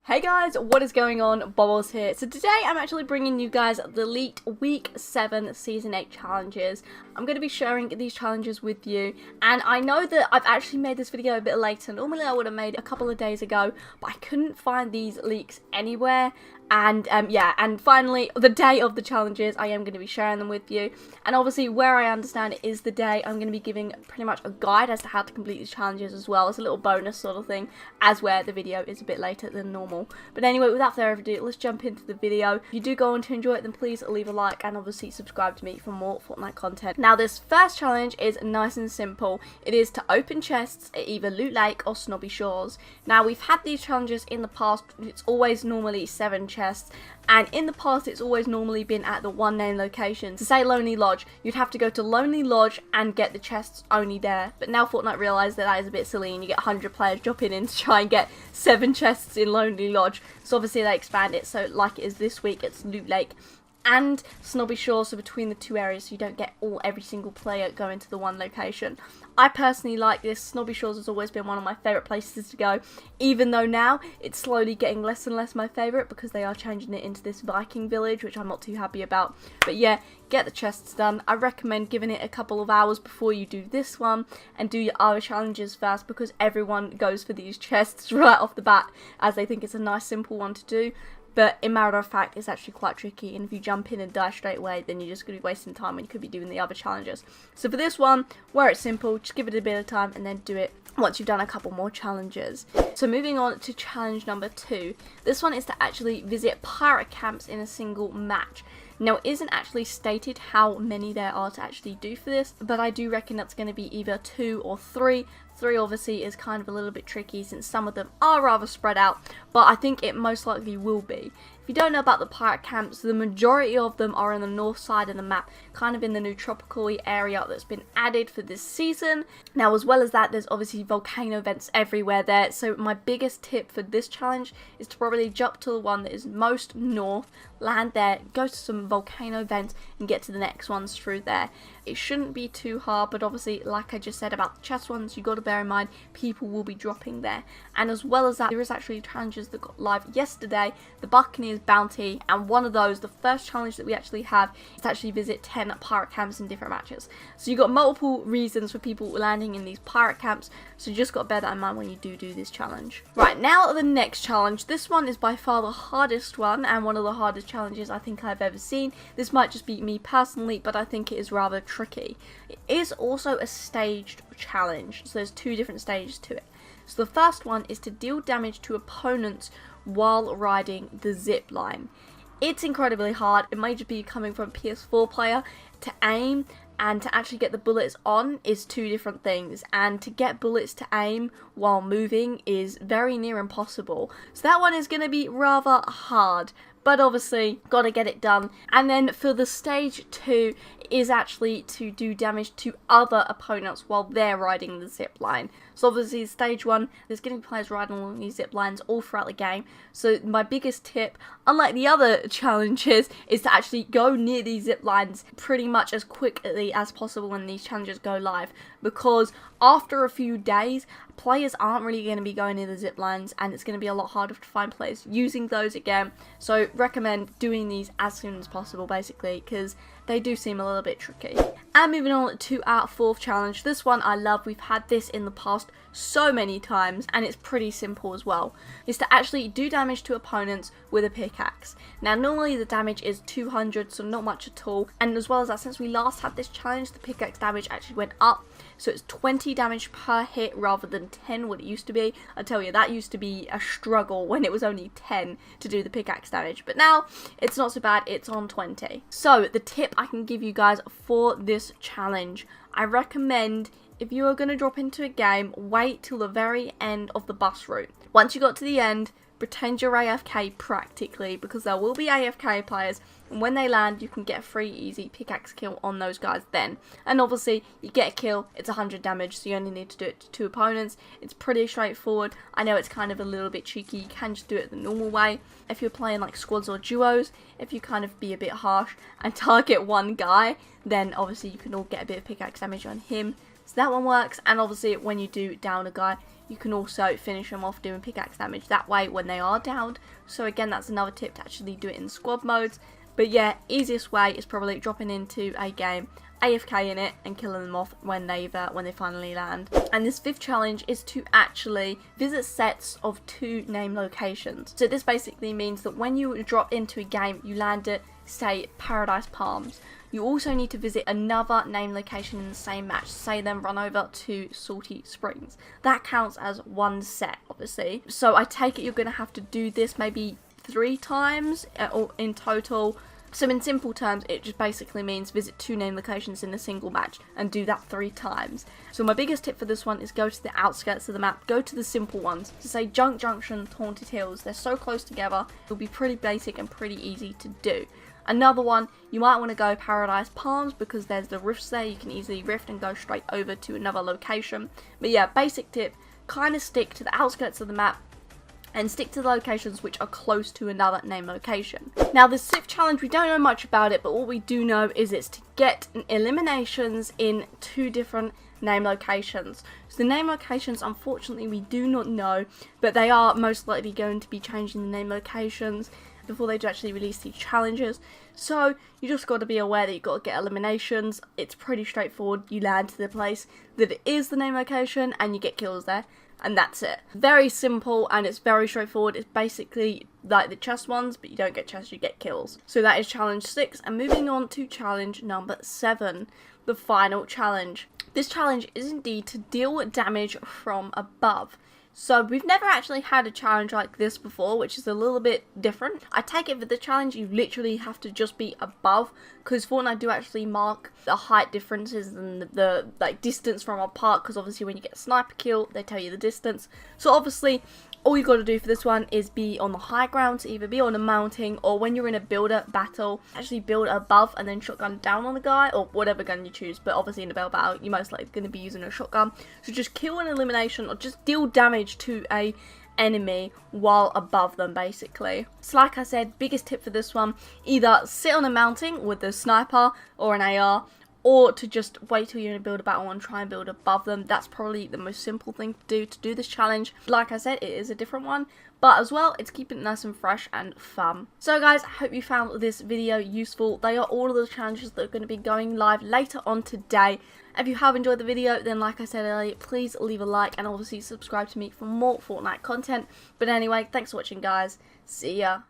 Hey guys, what is going on? Bobblez here. So today I'm actually bringing you guys the Elite Week 7 Season 8 challenges. I'm going to be sharing these challenges with you, and I know that I've actually made this video a bit later. Normally I would have made a couple of days ago, but I couldn't find these leaks anywhere. And and finally, the day of the challenges, I am going to be sharing them with you. And obviously, where I understand it is the day, I'm going to be giving pretty much a guide as to how to complete these challenges as well. It's a little bonus sort of thing, as where the video is a bit later than normal. But anyway, without further ado, let's jump into the video. If you do go on to enjoy it, then please leave a like and obviously subscribe to me for more Fortnite content. Now, this first challenge is nice and simple. It is to open chests at either Loot Lake or Snobby Shores. Now, we've had these challenges in the past. It's always normally 7 chests. And in the past, it's always normally been at the one named location. To say Lonely Lodge, you'd have to go to Lonely Lodge and get the chests only there. But now Fortnite realised that is a bit silly, and you get 100 players dropping in to try and get 7 chests in Lonely Lodge. So obviously they expand it, so like it is this week, it's Loot Lake and Snobby Shore, so between the two areas, so you don't get every single player going to the one location. I personally like this. Snobby Shores has always been one of my favourite places to go, even though now it's slowly getting less and less my favourite because they are changing it into this Viking village, which I'm not too happy about. But yeah, get the chests done. I recommend giving it a couple of hours before you do this one and do your other challenges first, because everyone goes for these chests right off the bat as they think it's a nice simple one to do. But in matter of fact, it's actually quite tricky, and if you jump in and die straight away, then you're just going to be wasting time when you could be doing the other challenges. So for this one, where it's simple, just give it a bit of time and then do it once you've done a couple more challenges. So moving on to challenge number 2. This one is to actually visit pirate camps in a single match. Now, it isn't actually stated how many there are to actually do for this, but I do reckon that's going to be either 2 or 3. 3 obviously is kind of a little bit tricky since some of them are rather spread out, but I think it most likely will be. If you don't know about the pirate camps, the majority of them are on the north side of the map, kind of in the new tropical area that's been added for this season. Now, as well as that, there's obviously volcano vents everywhere there, so my biggest tip for this challenge is to probably jump to the one that is most north, land there, go to some volcano vents and get to the next ones through there. It shouldn't be too hard, but obviously, like I just said about the chest ones, you got to bear in mind people will be dropping there. And as well as that, there is actually challenges that got live yesterday, the Buccaneers Bounty, and one of those, the first challenge that we actually have, is to actually visit 10 pirate camps in different matches. So you've got multiple reasons for people landing in these pirate camps, so you just got to bear that in mind when you do this challenge. Right, now the next challenge. This one is by far the hardest one, and one of the hardest challenges I think I've ever seen. This might just be me personally, but I think it is rather tricky. It is also a staged challenge, so there's 2 different stages to it. So the first one is to deal damage to opponents while riding the zip line. It's incredibly hard. It may just be coming from a PS4 player. To aim and to actually get the bullets on is 2 different things, and to get bullets to aim while moving is very near impossible. So that one is going to be rather hard, but obviously got to get it done. And then for the stage 2 is actually to do damage to other opponents while they're riding the zip line. So obviously stage 1, there's going to be players riding along these zip lines all throughout the game. So my biggest tip, unlike the other challenges, is to actually go near these zip lines pretty much as quickly as possible when these challenges go live, because after a few days, players aren't really going to be going near the zip lines, and it's going to be a lot harder to find players using those again. So recommend doing these as soon as possible, basically, because they do seem a little bit tricky. And moving on to our 4th challenge. This one I love. We've had this in the past so many times, and it's pretty simple as well. It's to actually do damage to opponents with a pickaxe. Now, normally the damage is 200, so not much at all. And as well as that, since we last had this challenge, the pickaxe damage actually went up. So it's 20 damage per hit rather than 10, what it used to be. I tell you, that used to be a struggle when it was only 10 to do the pickaxe damage. But now, it's not so bad, it's on 20. So, the tip I can give you guys for this challenge, I recommend, if you are going to drop into a game, wait till the very end of the bus route. Once you got to the end, pretend you're AFK practically, because there will be AFK players, and when they land, you can get a free easy pickaxe kill on those guys then. And obviously, you get a kill, it's 100 damage, so you only need to do it to 2 opponents. It's pretty straightforward. I know it's kind of a little bit cheeky, you can just do it the normal way. If you're playing like squads or duos, if you kind of be a bit harsh and target one guy, then obviously you can all get a bit of pickaxe damage on him. So that one works, and obviously when you do down a guy, you can also finish them off doing pickaxe damage that way when they are downed. So again, that's another tip to actually do it in squad modes. But yeah, easiest way is probably dropping into a game, AFK in it, and killing them off when they finally land. And this 5th challenge is to actually visit sets of 2 name locations. So this basically means that when you drop into a game, you land at, say, Paradise Palms. You also need to visit another name location in the same match. Say then run over to Salty Springs. That counts as 1 set, obviously. So I take it you're going to have to do this maybe 3 times in total. So in simple terms, it just basically means visit 2 name locations in a single match and do that 3 times. So my biggest tip for this one is go to the outskirts of the map, go to the simple ones. So say Junk Junction, Haunted Hills, they're so close together, it'll be pretty basic and pretty easy to do. Another one, you might want to go Paradise Palms because there's the rifts there, you can easily rift and go straight over to another location. But yeah, basic tip, kind of stick to the outskirts of the map and stick to the locations which are close to another name location. Now this 5th challenge, we don't know much about it, but what we do know is it's to get eliminations in 2 different name locations. So the name locations, unfortunately, we do not know, but they are most likely going to be changing the name locations before they do actually release these challenges. So you just got to be aware that you've got to get eliminations. It's pretty straightforward. You land to the place that it is the name location and you get kills there, and that's it. Very simple and it's very straightforward. It's basically like the chest ones, but you don't get chests, you get kills. So that is challenge 6, and moving on to challenge number 7, the final challenge. This challenge is indeed to deal damage from above. So we've never actually had a challenge like this before, which is a little bit different. I take it for the challenge you literally have to just be above, because Fortnite do actually mark the height differences and the like distance from apart, because obviously when you get a sniper kill they tell you the distance. So obviously all you got to do for this one is be on the high ground, to either be on a mounting, or when you're in a builder battle, actually build above and then shotgun down on the guy, or whatever gun you choose. But obviously in a builder battle, you're most likely going to be using a shotgun. So just kill an elimination, or just deal damage to a enemy while above them, basically. So like I said, biggest tip for this one, either sit on a mounting with the sniper or an AR, or to just wait till you're in a builder battle and try and build above them. That's probably the most simple thing to do this challenge. Like I said, it is a different one, but as well, it's keeping it nice and fresh and fun. So guys, I hope you found this video useful. They are all of the challenges that are going to be going live later on today. If you have enjoyed the video, then like I said earlier, please leave a like and obviously subscribe to me for more Fortnite content. But anyway, thanks for watching guys. See ya.